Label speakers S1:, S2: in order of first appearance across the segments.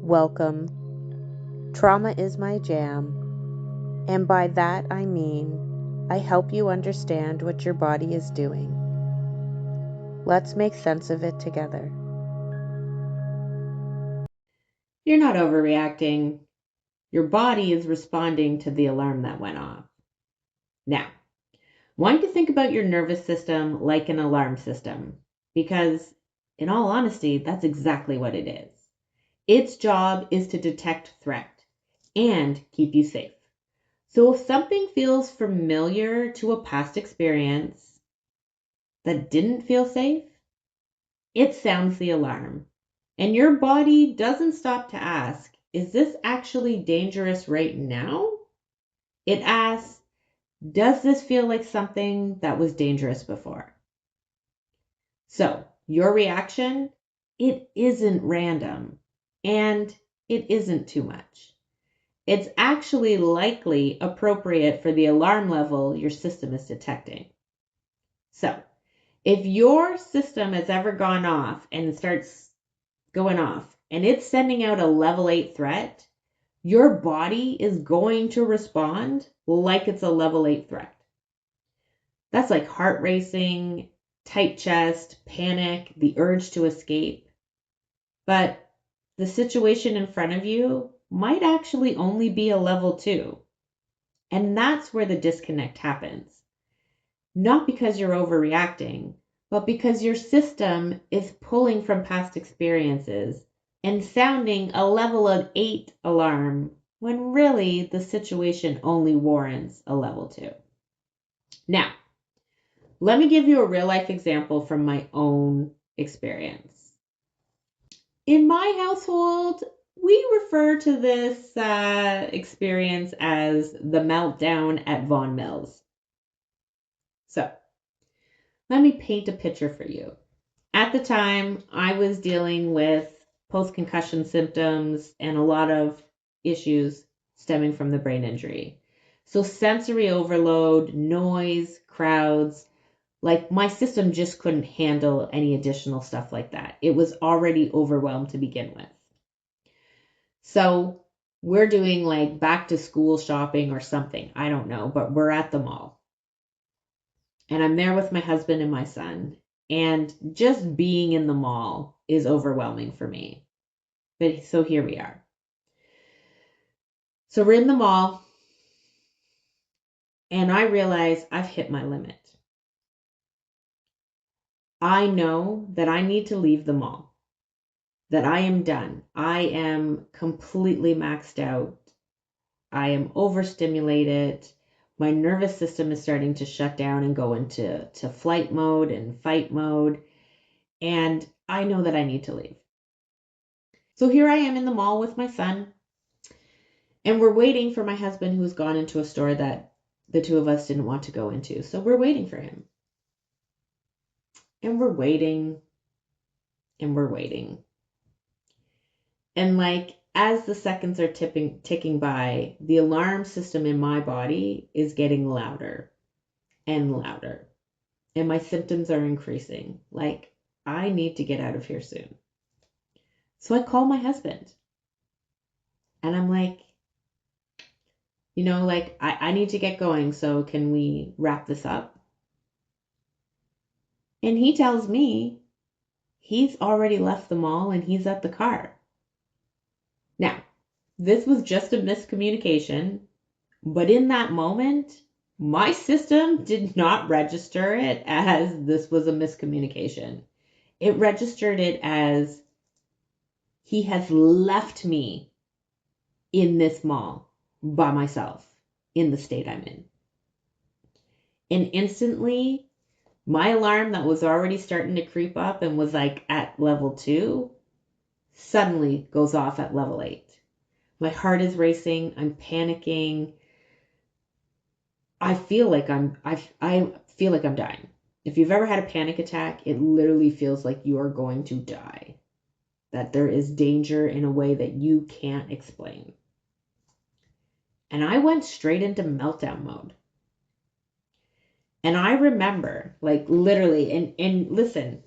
S1: Welcome. Trauma is my jam, and by that I mean I help you understand what your body is doing. Let's make sense of it together.
S2: You're not overreacting. Your body is responding to the alarm that went off. Now, want to think about your nervous system like an alarm system, because in all honesty, that's exactly what it is. Its job is to detect threat and keep you safe. So if something feels familiar to a past experience that didn't feel safe, it sounds the alarm. And your body doesn't stop to ask, is this actually dangerous right now? It asks, does this feel like something that was dangerous before? So, your reaction, it isn't random and it isn't too much. It's actually likely appropriate for the alarm level your system is detecting. So, if your system has ever gone off and starts going off and it's sending out a level 8 threat, your body is going to respond like it's a level 8 threat. That's like heart racing, tight chest, panic, the urge to escape. But the situation in front of you might actually only be a level 2. And that's where the disconnect happens. Not because you're overreacting, but because your system is pulling from past experiences and sounding a level of 8 alarm when really the situation only warrants a level 2. Now, let me give you a real life example from my own experience. In my household, we refer to this experience as the meltdown at Vaughan Mills. So, let me paint a picture for you. At the time, I was dealing with post-concussion symptoms and a lot of issues stemming from the brain injury. So sensory overload, noise, crowds, like my system just couldn't handle any additional stuff like that. It was already overwhelmed to begin with. So we're doing like back to school shopping or something. I don't know, but we're at the mall. And I'm there with my husband and my son. And just being in the mall is overwhelming for me. But so here we are. So we're in the mall, and I realize I've hit my limit. I know that I need to leave the mall, that I am done. I am completely maxed out. I am overstimulated. My nervous system is starting to shut down and go into flight mode and fight mode. And I know that I need to leave. So here I am in the mall with my son, and we're waiting for my husband, who's gone into a store that the two of us didn't want to go into. So we're waiting for him. And we're waiting, and we're waiting. And like as the seconds are ticking by, the alarm system in my body is getting louder and louder. And my symptoms are increasing. Like, I need to get out of here soon. So I call my husband. And I'm like, I need to get going. So can we wrap this up? And he tells me he's already left the mall and he's at the car. Now, this was just a miscommunication. But in that moment, my system did not register it as this was a miscommunication. It registered it as he has left me in this mall by myself in the state I'm in. And instantly, my alarm that was already starting to creep up and was like at level 2 suddenly goes off at level 8. My heart is racing. I'm panicking. I feel like I'm dying. If you've ever had a panic attack, it literally feels like you are going to die. That there is danger in a way that you can't explain. And I went straight into meltdown mode. And I remember, like literally, and listen,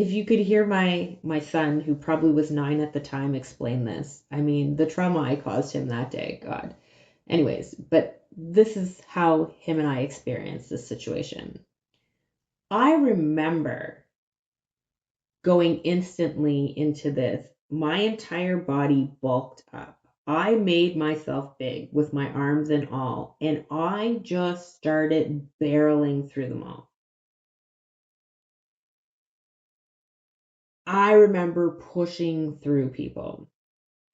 S2: if you could hear my son, who probably was 9 at the time, explain this. I mean, the trauma I caused him that day, God. Anyways, but this is how him and I experienced this situation. I remember going instantly into this. My entire body bulked up. I made myself big with my arms and all, and I just started barreling through them all. I remember pushing through people.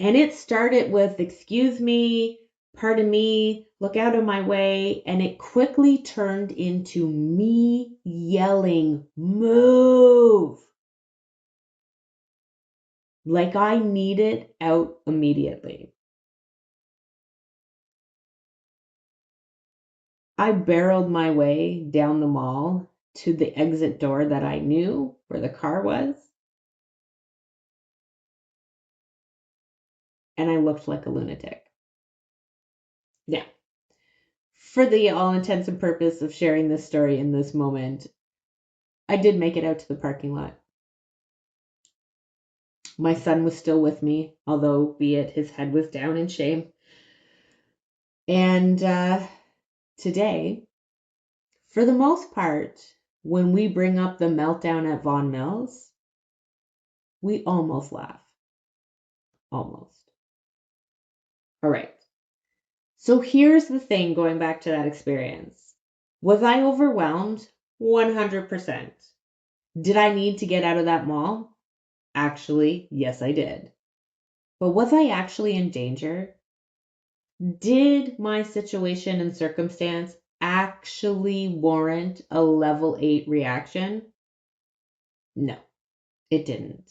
S2: And it started with, excuse me, pardon me, look out of my way. And it quickly turned into me yelling, move. Like I needed out immediately. I barreled my way down the mall to the exit door that I knew where the car was. And I looked like a lunatic. Now, for the all intents and purpose of sharing this story in this moment, I did make it out to the parking lot. My son was still with me, although, be it, his head was down in shame. And today, for the most part, when we bring up the meltdown at Vaughan Mills, we almost laugh. Almost. All right. So here's the thing, going back to that experience. Was I overwhelmed? 100%. Did I need to get out of that mall? Actually, yes, I did. But was I actually in danger? Did my situation and circumstance actually warrant a level 8 reaction? No, it didn't.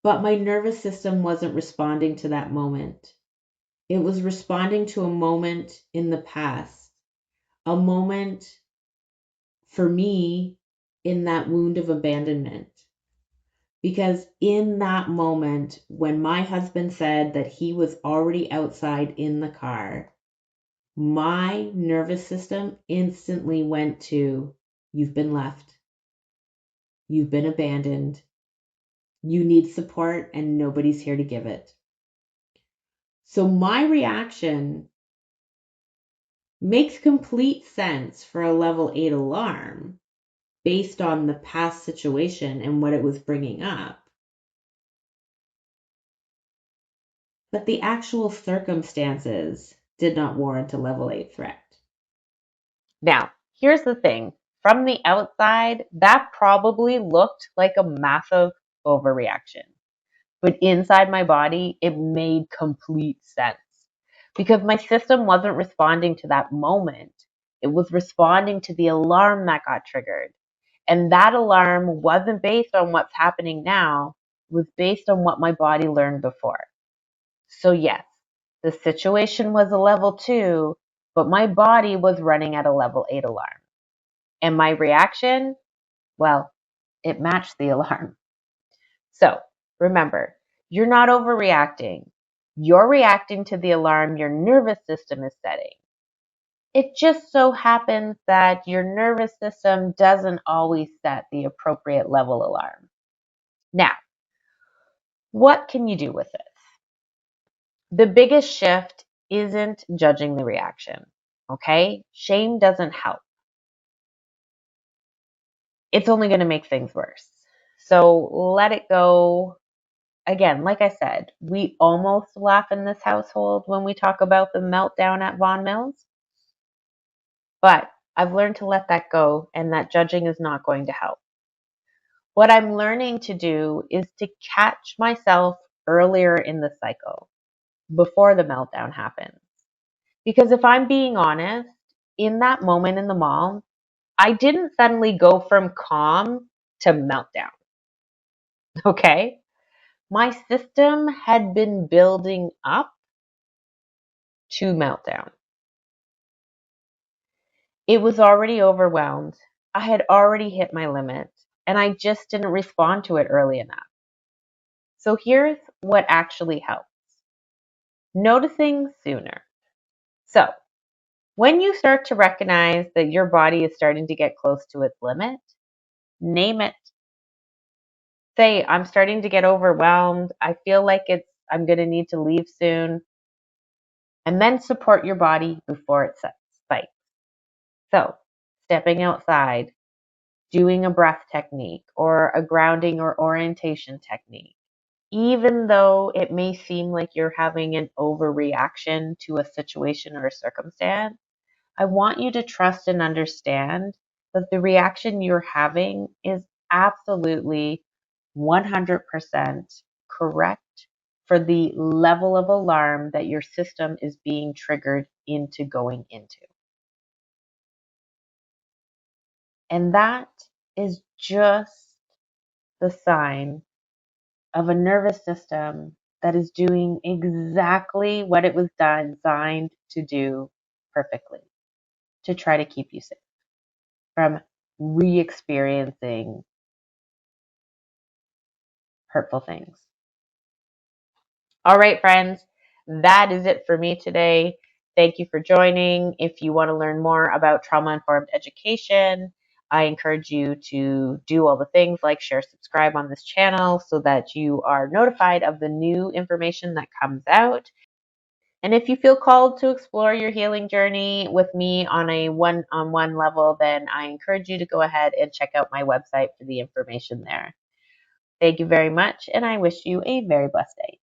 S2: But my nervous system wasn't responding to that moment. It was responding to a moment in the past, a moment for me in that wound of abandonment. Because in that moment, when my husband said that he was already outside in the car, my nervous system instantly went to, you've been left, you've been abandoned, you need support, and nobody's here to give it. So my reaction makes complete sense for a level 8 alarm based on the past situation and what it was bringing up. But the actual circumstances did not warrant a level 8 threat.
S1: Now, here's the thing. From the outside, that probably looked like a massive overreaction. But inside my body, it made complete sense. Because my system wasn't responding to that moment. It was responding to the alarm that got triggered. And that alarm wasn't based on what's happening now. It was based on what my body learned before. So yes, the situation was a level 2, but my body was running at a level 8 alarm. And my reaction, well, it matched the alarm. So remember, you're not overreacting. You're reacting to the alarm your nervous system is setting. It just so happens that your nervous system doesn't always set the appropriate level alarm. Now, what can you do with this? The biggest shift isn't judging the reaction, okay? Shame doesn't help. It's only going to make things worse. So let it go. Again, like I said, we almost laugh in this household when we talk about the meltdown at Vaughan Mills. But I've learned to let that go, and that judging is not going to help. What I'm learning to do is to catch myself earlier in the cycle, before the meltdown happens. Because if I'm being honest, in that moment in the mall, I didn't suddenly go from calm to meltdown. Okay? My system had been building up to meltdown. It was already overwhelmed. I had already hit my limit, and I just didn't respond to it early enough. So here's what actually helps. Noticing sooner. So, when you start to recognize that your body is starting to get close to its limit, name it. Say, I'm starting to get overwhelmed. I feel like I'm going to need to leave soon. And then support your body before it spikes. So, stepping outside, doing a breath technique or a grounding or orientation technique, even though it may seem like you're having an overreaction to a situation or a circumstance, I want you to trust and understand that the reaction you're having is absolutely 100% correct for the level of alarm that your system is being triggered into going into. And that is just the sign of a nervous system that is doing exactly what it was designed to do perfectly, to try to keep you safe from re-experiencing hurtful things. All right, friends, that is it for me today. Thank you for joining. If you want to learn more about trauma-informed education, I encourage you to do all the things like share, subscribe on this channel so that you are notified of the new information that comes out. And if you feel called to explore your healing journey with me on a one-on-one level, then I encourage you to go ahead and check out my website for the information there. Thank you very much, and I wish you a very blessed day.